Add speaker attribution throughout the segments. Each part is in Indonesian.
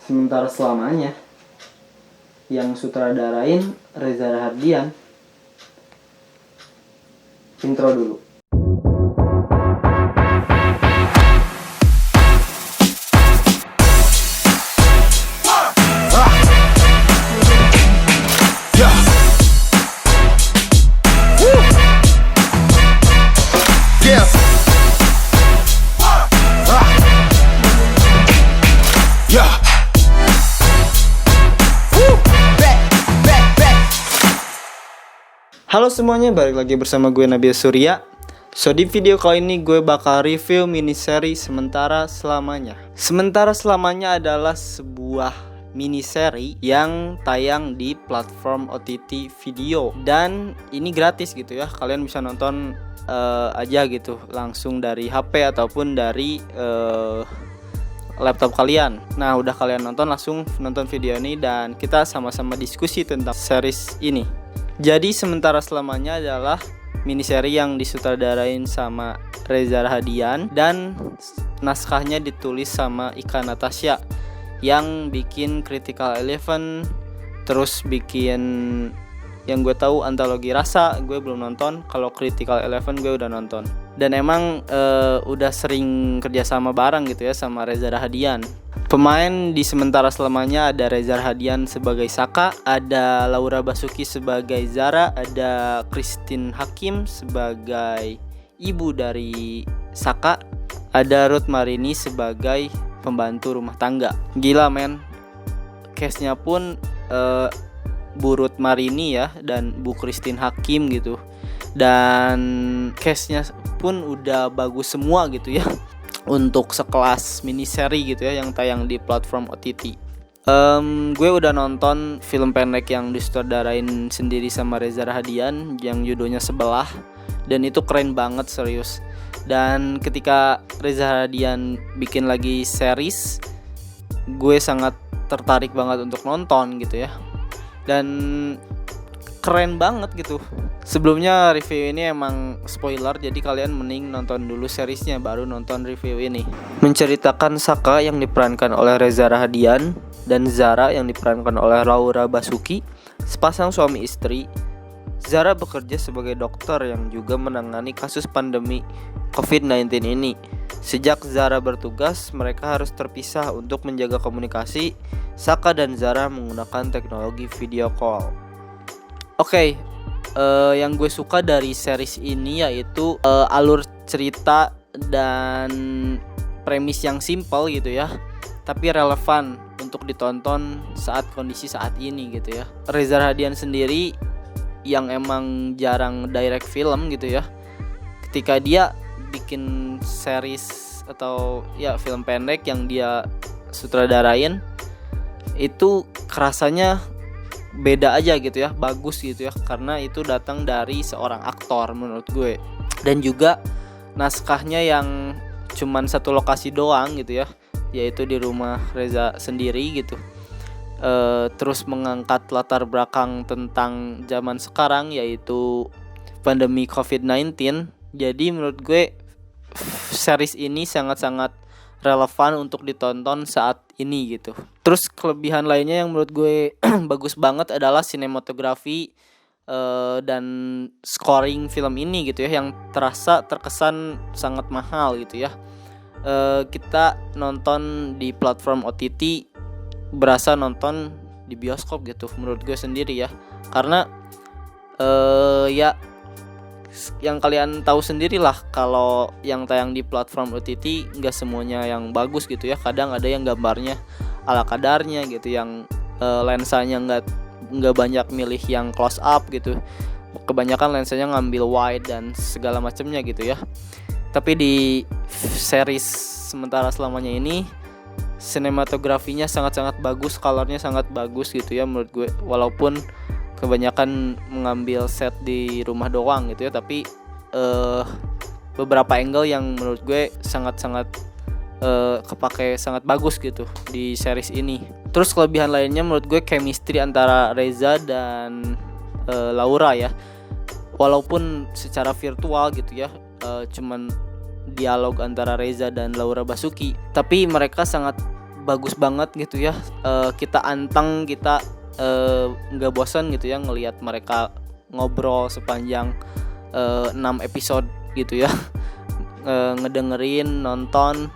Speaker 1: Sementara Selamanya yang sutradarain Reza Rahardian. Intro dulu. Halo semuanya, balik lagi bersama gue Nabil Surya. So di video kali ini gue bakal review miniseri Sementara Selamanya. Sementara Selamanya adalah sebuah miniseri yang tayang di platform OTT video. Dan ini gratis gitu ya, kalian bisa nonton aja gitu langsung dari HP ataupun dari laptop kalian. Nah udah kalian nonton, langsung nonton video ini dan kita sama-sama diskusi tentang series ini. Jadi Sementara Selamanya adalah miniseri yang disutradarain sama Reza Rahardian dan naskahnya ditulis sama Ika Natasha yang bikin Critical Eleven, terus bikin yang gue tahu Antologi Rasa gue belum nonton, kalau Critical Eleven gue udah nonton. Dan emang udah sering kerjasama bareng gitu ya sama Reza Rahardian. Pemain di Sementara Selamanya ada Reza Rahardian sebagai Saka, ada Laura Basuki sebagai Zara, ada Christine Hakim sebagai ibu dari Saka, ada Ruth Marini sebagai pembantu rumah tangga. Gila men, cast-nya pun Bu Ruth Marini ya dan Bu Christine Hakim gitu. Dan cast-nya pun udah bagus semua gitu ya. Untuk sekelas miniseri gitu ya yang tayang di platform OTT. Gue udah nonton film pendek yang disutradarain sendiri sama Reza Rahardian yang judulnya Sebelah, dan itu keren banget serius. Dan ketika Reza Rahardian bikin lagi series, gue sangat tertarik banget untuk nonton gitu ya. Dan keren banget gitu. Sebelumnya review ini emang spoiler, jadi kalian mending nonton dulu seriesnya baru nonton review ini. Menceritakan Saka yang diperankan oleh Reza Rahardian dan Zara yang diperankan oleh Laura Basuki, sepasang suami istri. Zara bekerja sebagai dokter yang juga menangani kasus pandemi COVID-19 ini. Sejak Zara bertugas, mereka harus terpisah untuk menjaga komunikasi. Saka dan Zara menggunakan teknologi video call. Oke, yang gue suka dari series ini yaitu alur cerita dan premis yang simple gitu ya, tapi relevan untuk ditonton saat kondisi saat ini gitu ya. Reza Rahardian sendiri yang emang jarang direct film gitu ya, ketika dia bikin series atau ya film pendek yang dia sutradarain, itu kerasanya beda aja gitu ya, bagus gitu ya, karena itu datang dari seorang aktor menurut gue. Dan juga naskahnya yang cuman satu lokasi doang gitu ya, yaitu di rumah Reza sendiri gitu. Terus mengangkat latar belakang tentang zaman sekarang yaitu pandemi COVID-19. Jadi menurut gue series ini sangat-sangat relevan untuk ditonton saat ini gitu. Terus kelebihan lainnya yang menurut gue bagus banget adalah sinematografi dan scoring film ini gitu ya, yang terkesan sangat mahal gitu ya. Kita nonton di platform OTT berasa nonton di bioskop gitu menurut gue sendiri ya. Karena ya yang kalian tahu sendirilah, kalau yang tayang di platform OTT nggak semuanya yang bagus gitu ya. Kadang ada yang gambarnya ala kadarnya gitu, yang lensanya nggak banyak milih yang close up gitu. Kebanyakan lensanya ngambil wide dan segala macamnya gitu ya. Tapi di series Sementara Selamanya ini sinematografinya sangat-sangat bagus, colornya sangat bagus gitu ya menurut gue. Walaupun kebanyakan mengambil set di rumah doang gitu ya, tapi beberapa angle yang menurut gue sangat-sangat kepake sangat bagus gitu di series ini. Terus kelebihan lainnya menurut gue chemistry antara Reza dan Laura ya. Walaupun secara virtual gitu ya, cuman dialog antara Reza dan Laura Basuki, tapi mereka sangat bagus banget gitu ya. Kita anteng, kita nggak bosan gitu ya ngelihat mereka ngobrol sepanjang 6 episode gitu ya. Ngedengerin, nonton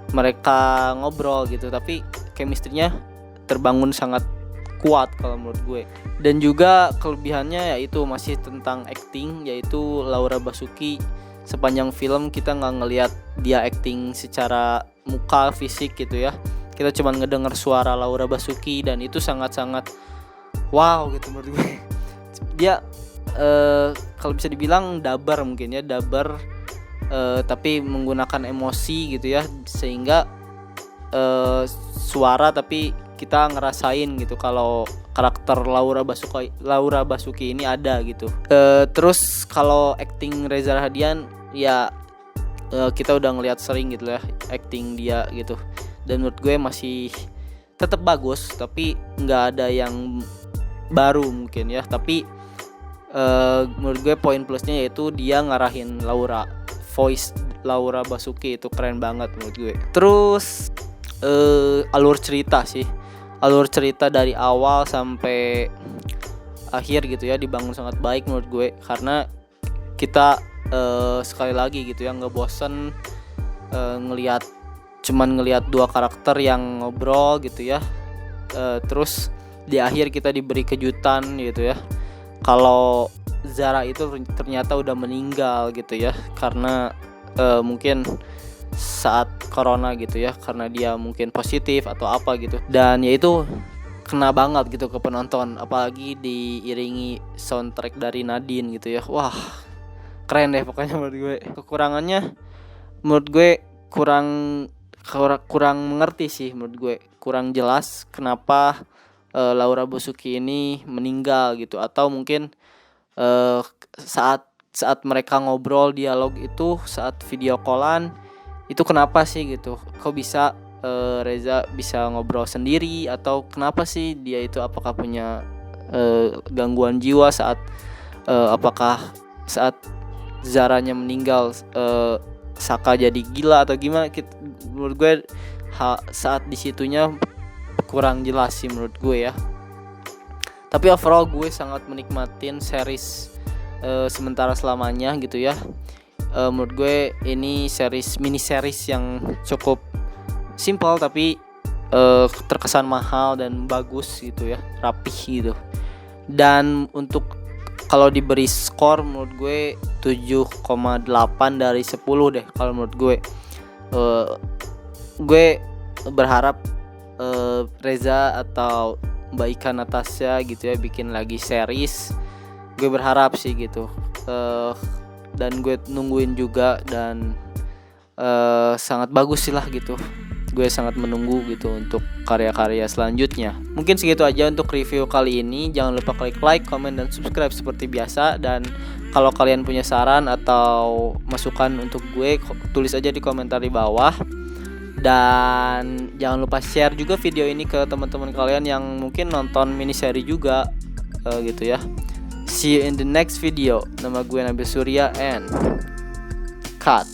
Speaker 1: mereka ngobrol gitu, tapi chemistry-nya terbangun sangat kuat kalau menurut gue. Dan juga kelebihannya yaitu masih tentang acting, yaitu Laura Basuki. Sepanjang film kita nggak ngelihat dia acting secara muka, fisik gitu ya. Kita cuma ngedenger suara Laura Basuki, dan itu sangat-sangat wow gitu menurut gue. Dia kalau bisa dibilang dabar mungkin ya, dabar tapi menggunakan emosi gitu ya, sehingga suara tapi kita ngerasain gitu kalau karakter Laura Basuki ini ada gitu. Terus kalau acting Reza Rahadian ya, kita udah ngelihat sering gitu ya acting dia gitu, dan menurut gue masih tetap bagus, tapi nggak ada yang baru mungkin ya. Tapi menurut gue poin plusnya yaitu dia ngarahin voice Laura Basuki itu keren banget menurut gue. Terus alur cerita dari awal sampai akhir gitu ya dibangun sangat baik menurut gue, karena kita sekali lagi gitu ya nggak bosen cuman ngelihat dua karakter yang ngobrol gitu ya. Terus di akhir kita diberi kejutan gitu ya, kalau Zara itu ternyata udah meninggal gitu ya, karena mungkin saat corona gitu ya, karena dia mungkin positif atau apa gitu. Dan ya itu kena banget gitu ke penonton, apalagi diiringi soundtrack dari Nadine gitu ya. Wah, keren deh pokoknya menurut gue. Kekurangannya menurut gue kurang mengerti sih menurut gue. Kurang jelas kenapa Laura Basuki ini meninggal gitu, atau mungkin saat mereka ngobrol dialog itu, saat video callan itu kenapa sih gitu, kok bisa Reza bisa ngobrol sendiri, atau kenapa sih dia itu, apakah punya gangguan jiwa apakah saat Zaranya meninggal Saka jadi gila atau gimana. Menurut gue saat disitunya kurang jelas sih menurut gue ya. Tapi overall gue sangat menikmatin series Sementara Selamanya gitu ya. Menurut gue ini mini series yang cukup simple tapi terkesan mahal dan bagus gitu ya, rapih gitu. Dan untuk kalau diberi skor menurut gue 7,8 dari 10 deh kalau menurut gue. Gue berharap Reza atau Mbak Ika Natasha gitu ya bikin lagi series. Gue berharap sih gitu. Dan gue nungguin juga, dan sangat bagus sih lah gitu. Gue sangat menunggu gitu untuk karya-karya selanjutnya. Mungkin segitu aja untuk review kali ini. Jangan lupa klik like, comment, dan subscribe seperti biasa. Dan kalau kalian punya saran atau masukan untuk gue, tulis aja di komentar di bawah. Dan jangan lupa share juga video ini ke teman-teman kalian yang mungkin nonton miniseri juga gitu ya. See you in the next video. Nama gue Nabil Surya and cut.